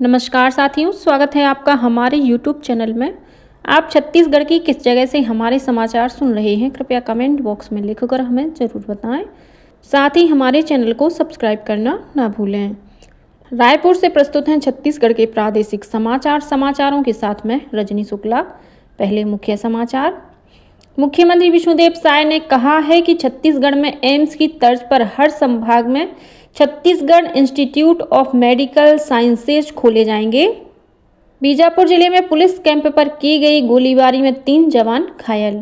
नमस्कार साथियों, स्वागत है आपका हमारे YouTube चैनल में। आप छत्तीसगढ़ की किस जगह से हमारे समाचार सुन रहे हैं, कृपया कमेंट बॉक्स में लिखकर हमें ज़रूर बताएं। साथ ही हमारे चैनल को सब्सक्राइब करना ना भूलें। रायपुर से प्रस्तुत हैं छत्तीसगढ़ के प्रादेशिक समाचारों के साथ में रजनी शुक्ला। पहले मुख्य समाचार। मुख्यमंत्री विष्णुदेव साय ने कहा है कि छत्तीसगढ़ में एम्स की तर्ज पर हर संभाग में Chhattisgarh institute of medical sciences खोले जाएंगे। बीजापुर जिले में पुलिस कैंप पर की गई गोलीबारी में 3 जवान घायल।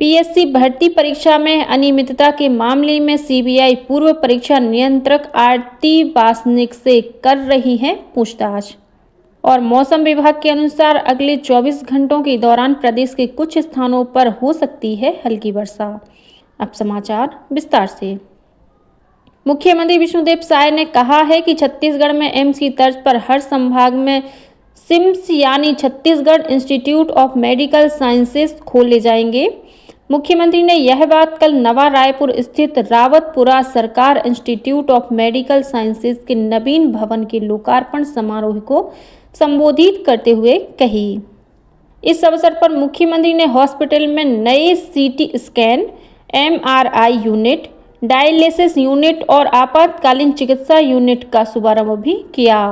पीएससी भर्ती परीक्षा में अनियमितता के मामले में सीबीआई पूर्व परीक्षा नियंत्रक आरती वासनिक से कर रही है पूछताछ। और मौसम विभाग के अनुसार अगले 24 घंटों के दौरान प्रदेश के कुछ स्थानों पर हो सकती है हल्की वर्षा। अब समाचार विस्तार से। मुख्यमंत्री विष्णुदेव साय ने कहा है कि छत्तीसगढ़ में एम्स की तर्ज पर हर संभाग में सिम्स यानी Chhattisgarh institute of medical sciences खोले जाएंगे। मुख्यमंत्री ने यह बात कल नवा रायपुर स्थित रावतपुरा सरकार इंस्टीट्यूट ऑफ मेडिकल साइंसेज के नवीन भवन के लोकार्पण समारोह को संबोधित करते हुए कही। इस अवसर पर मुख्यमंत्री ने हॉस्पिटल में नए CT scan, MRI unit, dialysis unit और आपातकालीन चिकित्सा यूनिट का शुभारंभ भी किया।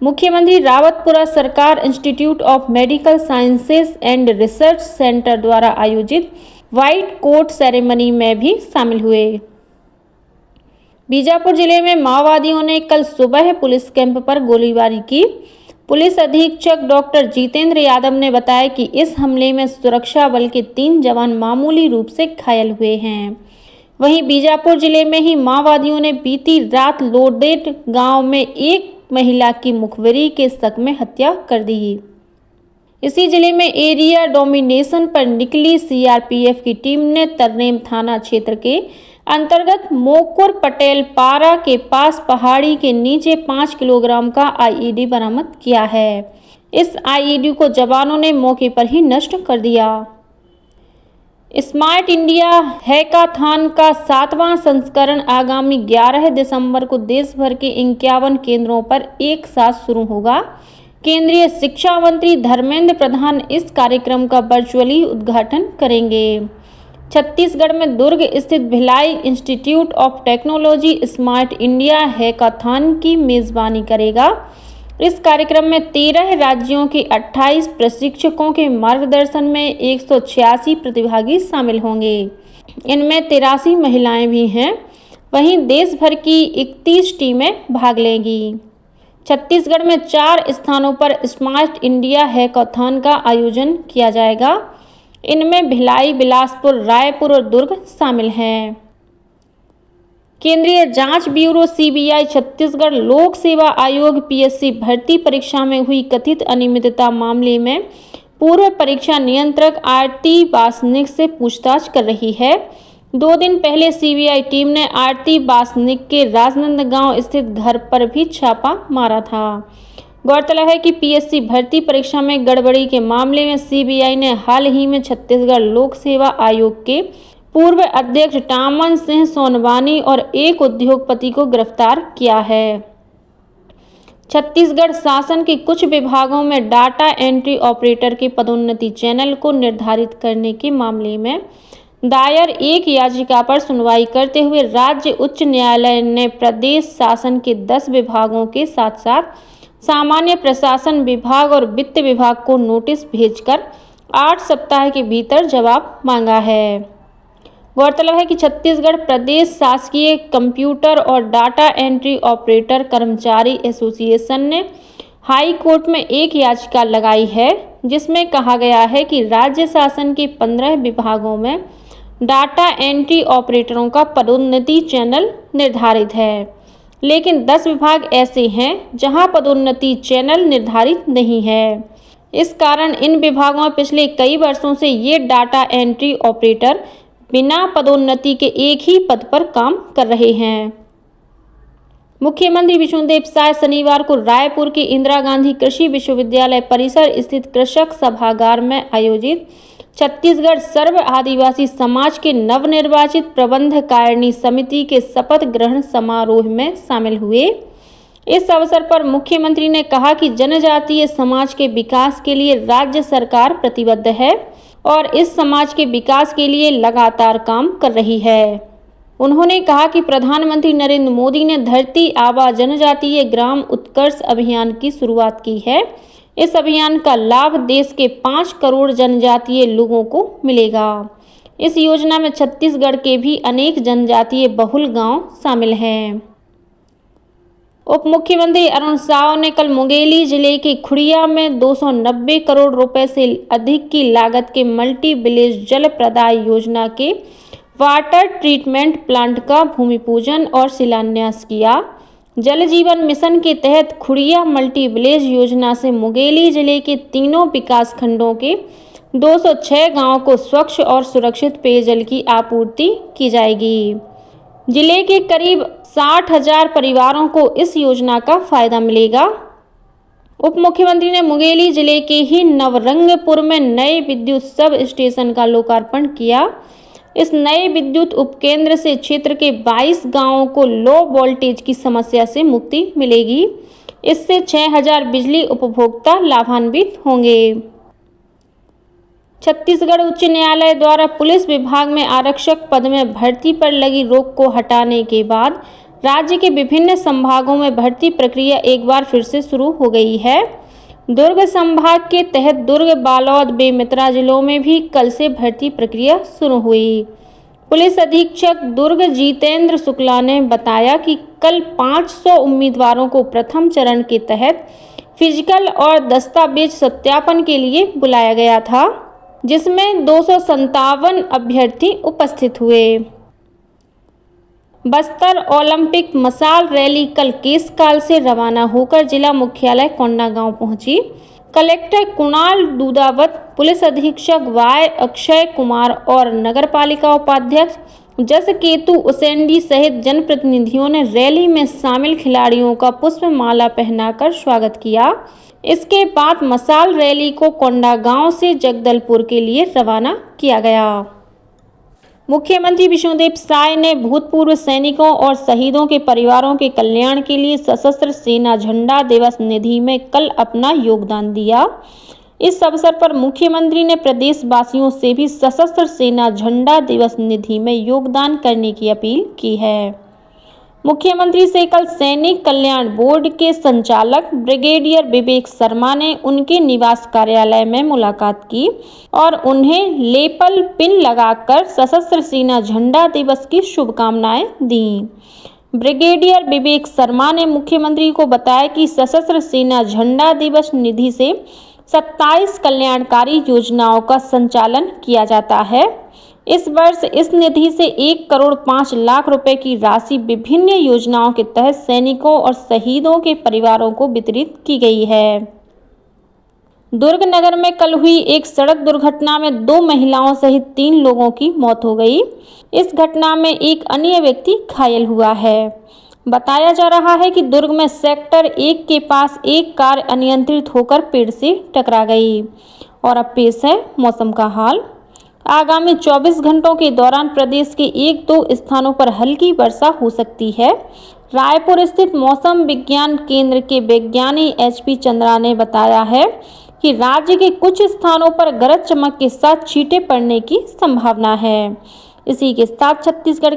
मुख्यमंत्री रावतपुरा सरकार institute of medical sciences and research centre द्वारा आयोजित व्हाइट कोट सेरेमनी में भी शामिल हुए। बीजापुर जिले में माओवादियों ने कल सुबह पुलिस कैंप पर गोलीबारी की। पुलिस अधीक्षक डॉक्टर जितेंद्र यादव ने बताया कि इस हमले में सुरक्षा बल के 3 जवान मामूली रूप से घायल हुए हैं। वहीं बीजापुर जिले में ही माओवादियों ने बीती रात लोडेट गांव में एक महिला की मुखबिरी के शक में हत्या कर दी। इसी जिले में एरिया डोमिनेशन पर निकली सीआरपीएफ की टीम ने तरनेम थाना क्षेत्र के अंतर्गत मोकुर पटेल पारा के पास पहाड़ी के नीचे 5 किलोग्राम का आईईडी बरामद किया है। इस आईईडी को जवानों ने मौके पर ही नष्ट कर दिया। स्मार्ट इंडिया हैकाथॉन का 7वां संस्करण आगामी 11 दिसंबर को देश भर के 51 केंद्रों पर एक साथ शुरू होगा। केंद्रीय शिक्षा मंत्री धर्मेंद्र प्रधान इस कार्यक्रम का वर्चुअली उद्घाटन करेंगे। छत्तीसगढ़ में दुर्ग स्थित Bhilai institute of technology smart India hackathon की मेजबानी करेगा। इस कार्यक्रम में 13 राज्यों के 28 प्रशिक्षकों के मार्गदर्शन में 186 प्रतिभागी शामिल होंगे। इनमें 83 महिलाएं भी हैं। वहीं देश भर की 31 टीमें भाग लेंगी। छत्तीसगढ़ में 4 स्थानों पर स्मार्ट इंडिया हैकाथॉन का आयोजन किया जाएगा। इनमें भिलाई, बिलासपुर, रायपुर और दुर्ग शामिल हैं। केंद्रीय जांच ब्यूरो सीबीआई छत्तीसगढ़ लोक सेवा आयोग पीएससी भर्ती परीक्षा में हुई कथित अनियमितता मामले में पूर्व परीक्षा नियंत्रक आरती वासनिक से पूछताछ कर रही है। 2 दिन पहले सीबीआई टीम ने आरती वासनिक के राजनांदगांव स्थित घर पर भी छापा मारा था। गौरतलब है कि पीएससी भर्ती परीक्षा में गड़बड़ी के मामले में सीबीआई ने हाल ही में छत्तीसगढ़ लोक सेवा आयोग के पूर्व अध्यक्ष टामन सिंह सोनवानी और एक उद्योगपति को गिरफ्तार किया है। छत्तीसगढ़ शासन के कुछ विभागों में डाटा एंट्री ऑपरेटर के पदोन्नति चैनल को निर्धारित करने के मामले में दायर एक याचिका पर सुनवाई करते हुए राज्य उच्च न्यायालय ने प्रदेश शासन के 10 विभागों के साथ साथ सामान्य प्रशासन विभाग और वित्त विभाग को नोटिस भेजकर 8 सप्ताह के भीतर जवाब मांगा है। गौरतलब है कि छत्तीसगढ़ प्रदेश शासकीय कंप्यूटर और डाटा एंट्री ऑपरेटर कर्मचारी एसोसिएशन ने हाई कोर्ट में एक याचिका लगाई है, जिसमें कहा गया है कि राज्य शासन के 15 विभागों में डाटा एंट्री ऑपरेटरों का पदोन्नति चैनल निर्धारित है, लेकिन 10 विभाग ऐसे हैं जहां पदोन्नति चैनल निर्धारित नहीं है। इस कारण इन विभागों में पिछले कई वर्षों से ये डाटा एंट्री ऑपरेटर बिना पदोन्नति के एक ही पद पर काम कर रहे हैं। मुख्यमंत्री विष्णुदेव साय शनिवार को रायपुर के इंदिरा गांधी कृषि विश्वविद्यालय परिसर स्थित कृषक सभागार में आयोजित छत्तीसगढ़ सर्व आदिवासी समाज के नवनिर्वाचित प्रबंध कारिणी समिति के शपथ ग्रहण समारोह में शामिल हुए। इस अवसर पर मुख्यमंत्री ने कहा कि जनजातीय समाज के विकास के लिए राज्य सरकार प्रतिबद्ध है और इस समाज के विकास के लिए लगातार काम कर रही है। उन्होंने कहा कि प्रधानमंत्री नरेंद्र मोदी ने धरती आबा जनजातीय ग्राम उत्कर्ष अभियान की शुरुआत की है। इस अभियान का लाभ देश के 5 करोड़ जनजातीय लोगों को मिलेगा। इस योजना में छत्तीसगढ़ के भी अनेक जनजातीय बहुल गांव शामिल हैं। उप मुख्यमंत्री अरुण साव ने कल मुंगेली जिले के खुड़िया में 290 करोड़ रुपए से अधिक की लागत के मल्टी विलेज जल प्रदाय योजना के वाटर ट्रीटमेंट प्लांट का भूमि पूजन और शिलान्यास किया। जल जीवन मिशन के तहत खुड़िया मल्टी विलेज योजना से मुंगेली जिले के तीनों विकास खंडों के 206 गांवों को स्वच्छ और सुरक्षित पेयजल की आपूर्ति की जाएगी। जिले के करीब 60,000 परिवारों को इस योजना का फायदा मिलेगा। उप मुख्यमंत्री ने मुंगेली जिले के ही नवरंगपुर में नए विद्युत सब स्टेशन का लोकार्पण किया। इस नए विद्युत उपकेंद्र से क्षेत्र के 22 गांवों को लो वोल्टेज की समस्या से मुक्ति मिलेगी। इससे 6,000 बिजली उपभोक्ता लाभान्वित होंगे। छत्तीसगढ़ उच्च न्यायालय द्वारा पुलिस विभाग में आरक्षक पद में भर्ती पर लगी रोक को हटाने के बाद राज्य के विभिन्न संभागों में भर्ती प्रक्रिया एक बार फिर से शुरू हो गई है। दुर्ग संभाग के तहत दुर्ग, बालोद, बेमेतरा जिलों में भी कल से भर्ती प्रक्रिया शुरू हुई। पुलिस अधीक्षक दुर्ग जितेंद्र शुक्ला ने बताया कि कल 500 उम्मीदवारों को प्रथम चरण के तहत फिजिकल और दस्तावेज सत्यापन के लिए बुलाया गया था, जिसमें 257 अभ्यर्थी उपस्थित हुए। बस्तर ओलंपिक मशाल रैली कल केशकाल से रवाना होकर जिला मुख्यालय कोंडागांव पहुंची। कलेक्टर कुणाल दूदावत, पुलिस अधीक्षक वाय अक्षय कुमार और नगरपालिका उपाध्यक्ष जसकेतु उसेंडी सहित जनप्रतिनिधियों ने रैली में शामिल खिलाड़ियों का पुष्पमाला पहनाकर स्वागत किया। इसके बाद मशाल रैली को कोंडागांव से जगदलपुर के लिए रवाना किया गया। मुख्यमंत्री विष्णुदेव साय ने भूतपूर्व सैनिकों और शहीदों के परिवारों के कल्याण के लिए सशस्त्र सेना झंडा दिवस निधि में कल अपना योगदान दिया। इस अवसर पर मुख्यमंत्री ने प्रदेशवासियों से भी सशस्त्र सेना झंडा दिवस निधि में योगदान करने की अपील की है। मुख्यमंत्री से कल सैनिक कल्याण बोर्ड के संचालक ब्रिगेडियर विवेक शर्मा ने उनके निवास कार्यालय में मुलाकात की और उन्हें लेपल पिन लगाकर सशस्त्र सेना झंडा दिवस की शुभकामनाएं दी। ब्रिगेडियर विवेक शर्मा ने मुख्यमंत्री को बताया कि सशस्त्र सेना झंडा दिवस निधि से 27 कल्याणकारी योजनाओं का संचालन किया जाता है। इस वर्ष इस निधि से 1 करोड़ 5 लाख रुपए की राशि विभिन्न योजनाओं के तहत सैनिकों और शहीदों के परिवारों को वितरित की गई है। दुर्ग नगर में कल हुई एक सड़क दुर्घटना में 2 महिलाओं सहित 3 लोगों की मौत हो गई। इस घटना में एक अन्य व्यक्ति घायल हुआ है। बताया जा रहा है कि दुर्ग में सेक्टर 1 के पास एक कार अनियंत्रित होकर पेड़ से टकरा गई। और अब पेश है मौसम का हाल। आगामी 24 घंटों के दौरान प्रदेश के 1-2 स्थानों पर हल्की वर्षा हो सकती है। रायपुर स्थित मौसम विज्ञान केंद्र के वैज्ञानिक HP चंद्रा ने बताया है कि राज्य के कुछ स्थानों पर गरज चमक के साथ छींटे पड़ने की संभावना है। इसी के साथ छत्तीसगढ़